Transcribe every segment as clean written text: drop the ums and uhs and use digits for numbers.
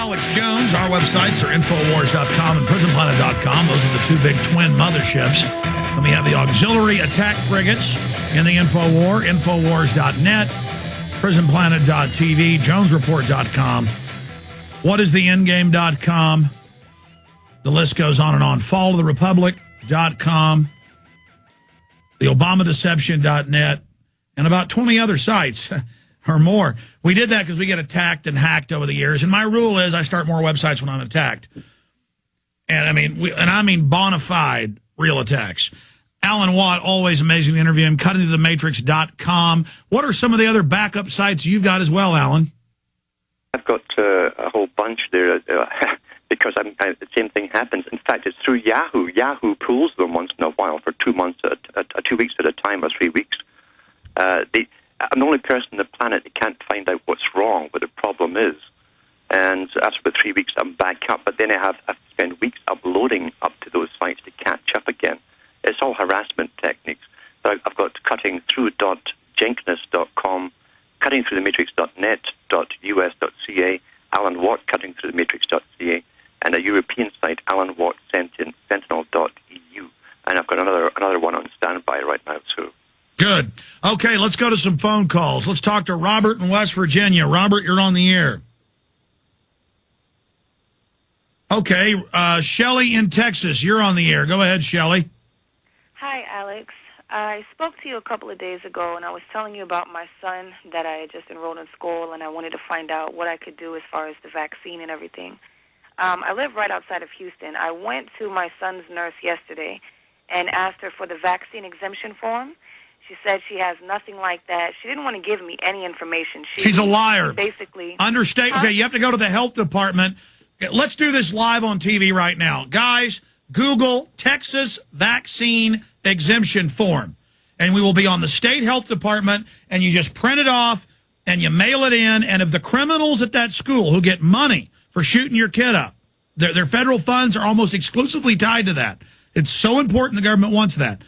Alex Jones. Our websites are Infowars.com and PrisonPlanet.com. Those are the two big twin motherships. Then we have the auxiliary attack frigates in the Infowar, Infowars.net, PrisonPlanet.tv, JonesReport.com, WhatIsTheEndgame.com. The list goes on and on. FallOfTheRepublic.com, TheObamaDeception.net, and about 20 other sites or more. We did that because we get attacked and hacked over the years. And my rule is I start more websites when I'm attacked. And I mean bona fide real attacks. Alan Watt, always amazing to interview him. CuttingThroughTheMatrix.com. What are some of the other backup sites you've got as well, Alan? I've got a whole bunch there because the same thing happens. In fact, it's through Yahoo. Yahoo pulls them once in a while for 2 months, 2 weeks at a time, or 3 weeks. I'm the only person on the planet that can't find out what's wrong, what the problem is. And after about 3 weeks, I'm back up. But then I have to spend weeks uploading up to those sites to catch up again. It's all harassment techniques. So I've got cuttingthrough.jenkins.com, cuttingthroughthematrix.net.us.ca, Alan Watt, cuttingthroughthematrix.ca, and a European site, Alan Watt Sentinel.eu. And I've got another one on standby right now, too. Good. Okay, let's go to some phone calls. Let's talk to Robert in West Virginia. Robert, you're on the air. Okay, Shelley in Texas, you're on the air. Go ahead, Shelley. Hi, Alex. I spoke to you a couple of days ago, and I was telling you about my son that I had just enrolled in school, and I wanted to find out what I could do as far as the vaccine and everything. I live right outside of Houston. I went to my son's nurse yesterday and asked her for the vaccine exemption form. She said she has nothing like that. She didn't want to give me any information. She's a liar. Basically. Understand? Okay, you have to go to the health department. Let's do this live on TV right now. Guys, Google Texas vaccine exemption form. And we will be on the state health department, and you just print it off, and you mail it in. And if the criminals at that school who get money for shooting your kid up, their federal funds are almost exclusively tied to that. It's so important the government wants that.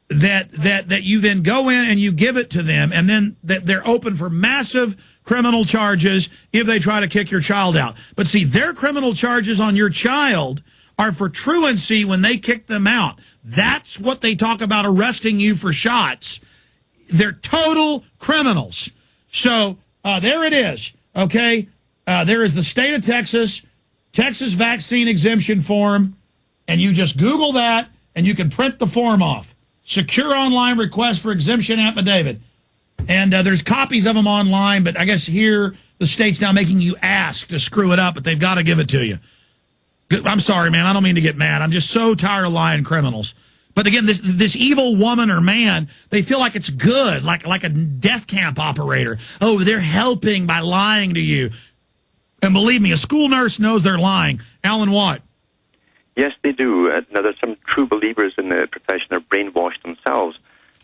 That you then go in and you give it to them, and then they're open for massive criminal charges if they try to kick your child out. But see, their criminal charges on your child are for truancy when they kick them out. That's what they talk about arresting you for shots. They're total criminals. So there it is, okay? There is the state of Texas vaccine exemption form, and you just Google that, and you can print the form off. Secure online request for exemption affidavit. And there's copies of them online, but I guess here the state's now making you ask to screw it up, but they've got to give it to you. I'm sorry, man. I don't mean to get mad. I'm just so tired of lying criminals. But again, this evil woman or man, they feel like it's good, like a death camp operator. Oh, they're helping by lying to you. And believe me, a school nurse knows they're lying. Alan Watt. Yes, they do. Now, there's some true believers in the profession are brainwashed themselves.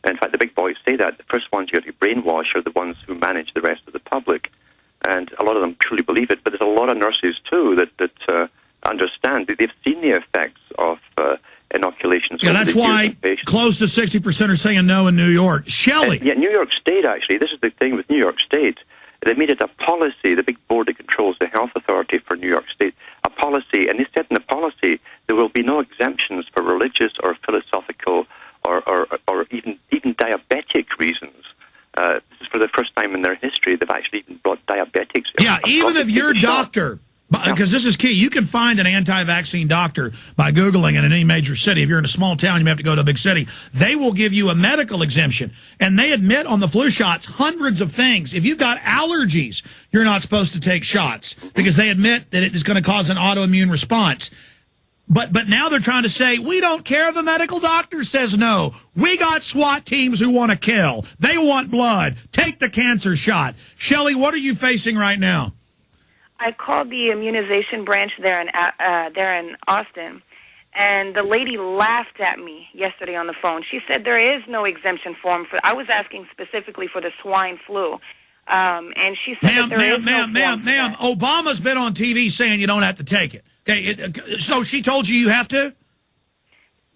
In fact, the big boys say that. The first ones you have to brainwash are the ones who manage the rest of the public. And a lot of them truly believe it. But there's a lot of nurses, too, that understand. They've seen the effects of inoculations. Yeah, that's why close to 60% are saying no in New York. Shelley. Yeah, New York State, actually. This is the thing with New York State. They made it a policy, the big board that controls the health authority for New York State, a policy, and they said in the policy there will be no exemptions for religious or philosophical or even diabetic reasons. This is for the first time in their history they've actually even brought diabetics. Yeah, even if your doctor, because this is key, you can find an anti-vaccine doctor by Googling it in any major city. If you're in a small town, you may have to go to a big city. They will give you a medical exemption, and they admit on the flu shots hundreds of things. If you've got allergies, you're not supposed to take shots because they admit that it is going to cause an autoimmune response. But now they're trying to say, we don't care if the medical doctor says no. We got SWAT teams who want to kill. They want blood. Take the cancer shot. Shelley, what are you facing right now? I called the immunization branch there in Austin, and the lady laughed at me yesterday on the phone. She said there is no exemption form for. I was asking specifically for the swine flu, and she said ma'am, Obama's been on TV saying you don't have to take it. Okay, so she told you have to?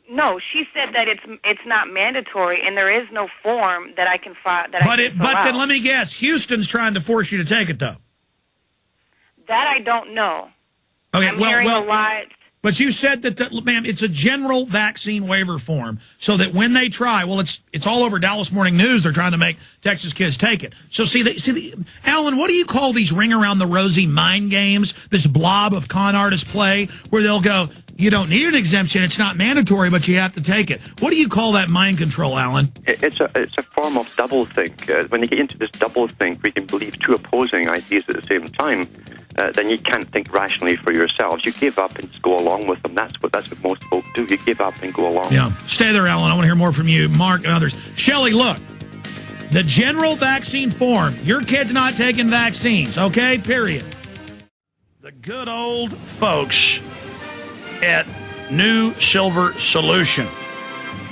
No, she said that it's not mandatory, and there is no form that I can file. But then let me guess, Houston's trying to force you to take it, though. That I don't know. Okay, I'm hearing a lot. But you said that, ma'am, it's a general vaccine waiver form, so that when they try, well, it's all over Dallas Morning News. They're trying to make Texas kids take it. So Alan, what do you call these ring around the rosy mind games? This blob of con artists play where they'll go, you don't need an exemption, it's not mandatory, but you have to take it. What do you call that mind control, Alan? It's a form of doublethink. When you get into this doublethink, where you can believe two opposing ideas at the same time, then you can't think rationally for yourselves. You give up and just go along with them. That's what most folk do. You give up and go along. Yeah. Stay there, Alan. I want to hear more from you, Mark, and others. Shelley, look. The general vaccine form. Your kid's not taking vaccines, okay? Period. The good old folks at New Silver Solution.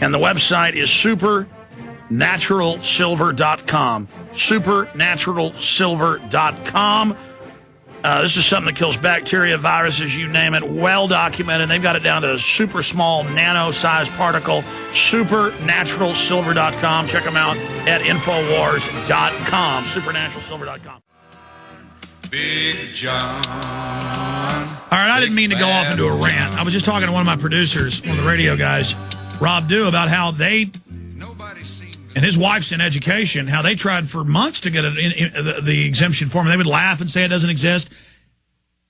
And the website is supernaturalsilver.com. Supernaturalsilver.com. This is something that kills bacteria, viruses, you name it, well documented. They've got it down to a super small nano-sized particle. Supernaturalsilver.com. Check them out at Infowars.com. Supernaturalsilver.com. Big John. All right, I didn't mean to go off into a rant. I was just talking to one of my producers, one of the radio guys, Rob Dew, about how they, and his wife's in education, how they tried for months to get the exemption form. They would laugh and say it doesn't exist.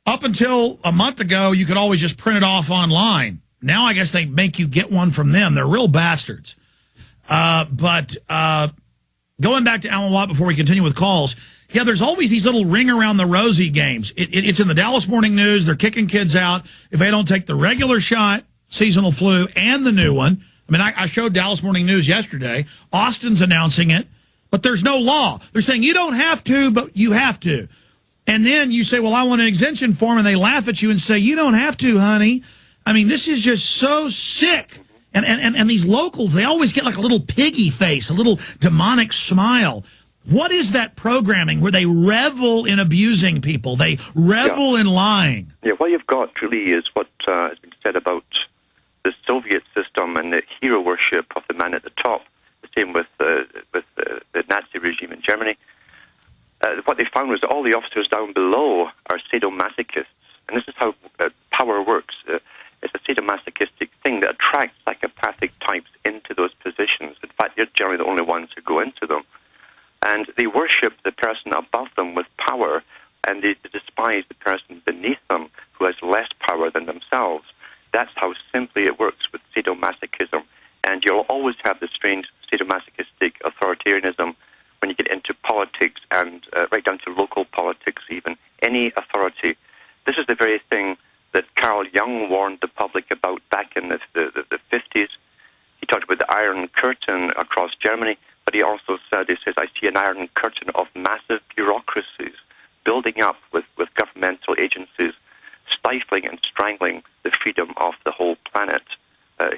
Up until a month ago, you could always just print it off online. Now I guess they make you get one from them. They're real bastards. But going back to Alan Watt before we continue with calls, yeah, there's always these little ring around the rosy games. It's in the Dallas Morning News. They're kicking kids out if they don't take the regular shot, seasonal flu, and the new one. I mean, I showed Dallas Morning News yesterday. Austin's announcing it, but there's no law. They're saying you don't have to, but you have to. And then you say, well, I want an exemption form, and they laugh at you and say, you don't have to, honey. I mean, this is just so sick. And these locals, they always get like a little piggy face, a little demonic smile. What is that programming where they revel in abusing people? They revel in lying. Yeah, what you've got really is what has been said about the Soviet system and the hero worship of the man at the top. The same with the Nazi regime in Germany. What they found was that all the officers down below are sadomasochists. And this is how power works. It's a sadomasochistic thing that attracts psychopathic types into those positions. In fact, they're generally the only ones who go into them. And they worship the person above them with power, and they despise the person beneath them who has less power than themselves. That's how simply it works with sadomasochism. And you'll always have the strange sadomasochistic authoritarianism when you get into politics and right down to local politics even. Any authority. This is the very thing that Carl Jung warned the public about back in the 50s. He talked about the Iron Curtain across Germany. But he also said, I see an iron curtain of massive bureaucracies building up with governmental agencies, stifling and strangling the freedom of the whole planet.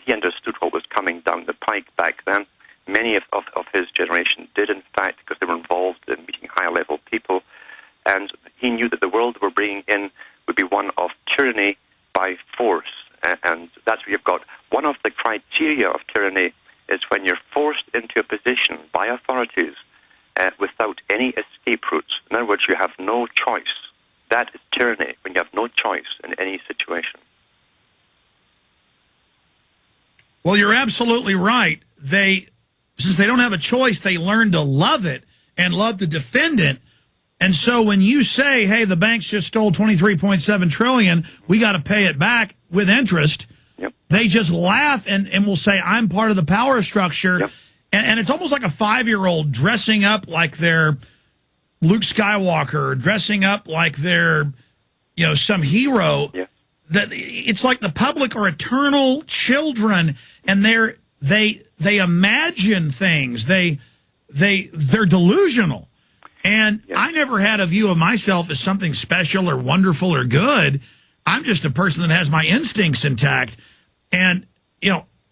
He understood what was coming down the pike back then. Many of his generation did, in fact, because they were involved in meeting higher-level people. And he knew that the world we're bringing in would be one of tyranny by force. And that's where you've got one of the criteria of tyranny is when you're forced into a position by authorities without any escape routes. In other words, you have no choice. That is tyranny, when you have no choice in any situation. Well, you're absolutely right. Since they don't have a choice, they learn to love it and love to defend it. And so when you say, hey, the banks just stole $23.7 trillion, we got to pay it back with interest, yep. They just laugh and will say, I'm part of the power structure. Yep. And it's almost like a 5-year-old dressing up like they're Luke Skywalker, dressing up like they're, some hero. Yeah. That it's like the public are eternal children, and they imagine things. They're delusional. And yes. I never had a view of myself as something special or wonderful or good. I'm just a person that has my instincts intact. And,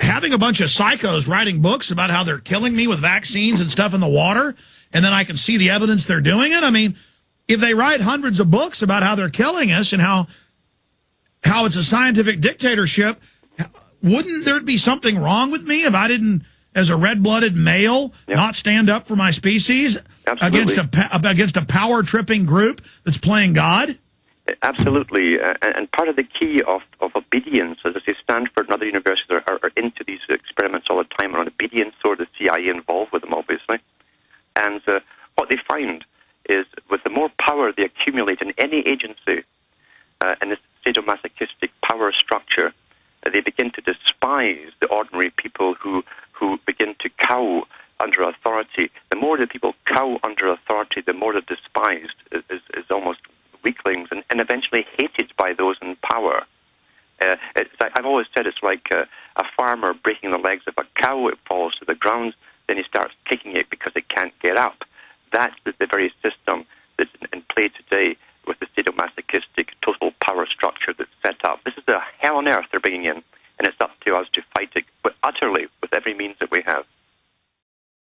having a bunch of psychos writing books about how they're killing me with vaccines and stuff in the water, and then I can see the evidence they're doing it. I mean, if they write hundreds of books about how they're killing us and how it's a scientific dictatorship, wouldn't there be something wrong with me if I didn't, as a red-blooded male, yep. not stand up for my species against a power-tripping group that's playing God? Absolutely, and part of the key of obedience, as I say, Stanford and other universities are into these experiments all the time on obedience, or the CIA involved with them, obviously. And what they find is, with the more power they accumulate in any agency, in this sadomasochistic power structure, they begin to despise the ordinary people who begin to cow under authority. The more the people cow under authority, the more they're despised, is almost weaklings, and eventually hated by those in power. I've always said it's like a farmer breaking the legs of a cow. It falls to the ground, then he starts kicking it because it can't get up. That's the very system that's in play today with the sadomasochistic total power structure that's set up. This is the hell on earth they're bringing in, and it's up to us to fight it, but utterly, with every means that we have.